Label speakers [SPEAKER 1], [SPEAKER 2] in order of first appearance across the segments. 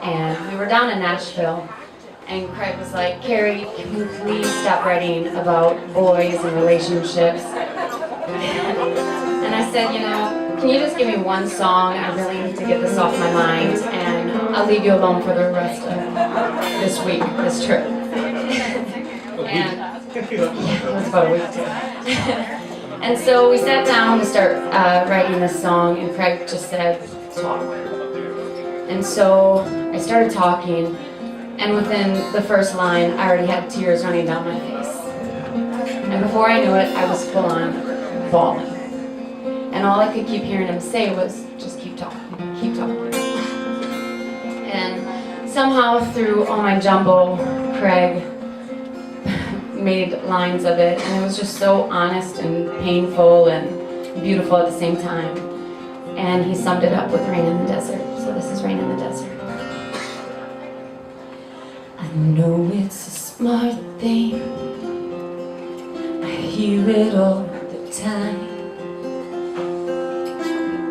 [SPEAKER 1] and we were down in Nashville, and Craig was like, "Kerri, can you please stop writing about boys and relationships?" And I said, can you just give me one song? I really need to get this off my mind, and I'll leave you alone for the rest of this week, this trip. And yeah, it was about a week too. And so we sat down to start writing this song, and Craig just said, "Talk." And so I started talking, and within the first line, I already had tears running down my face. And before I knew it, I was full on bawling. And all I could keep hearing him say was, "Just keep talking, keep talking." And somehow through all my jumble, Craig made lines of it, and it was just so honest and painful and beautiful at the same time. And he summed it up with Rain in the Desert. So this is Rain in the Desert. I know it's a smart thing, I hear it all the time.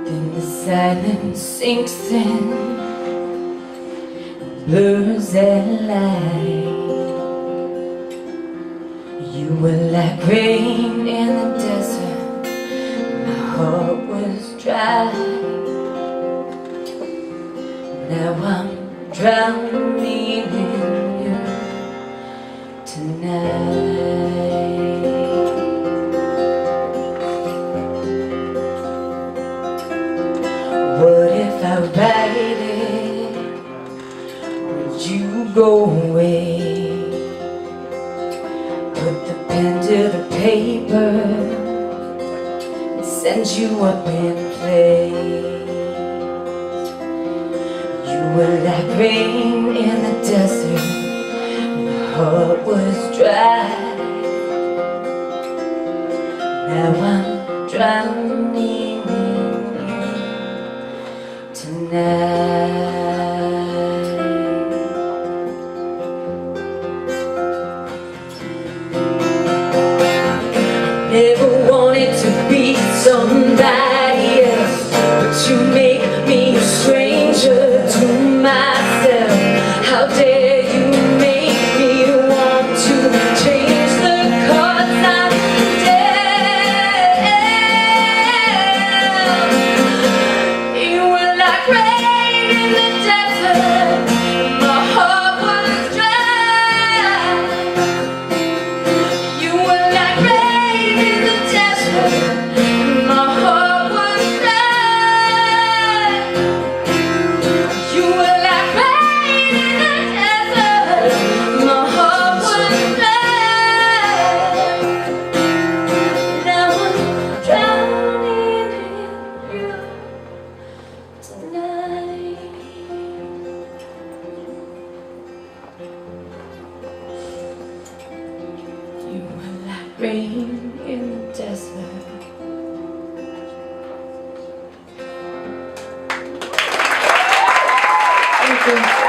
[SPEAKER 1] Then the silence sinks in, blurs and light. You were like rain in the desert, my heart was dry. Now I'm drowning in you tonight. What if I write it? Would you go away? Put the pen to the paper and send you up in place. You were like rain in the desert, my heart was dry. Now I'm drowning in you tonight. Never wanted to be somebody else, but you make me a stranger to myself. How dare you make me want to change the cards I'm dealt. You were like rain in the desert, my heart was dry. You were like rain in the desert, my heart was dry. You were like rain in the desert, my heart was dry. Now I'm drowning in you tonight. You were like rain in the desert. Thank you.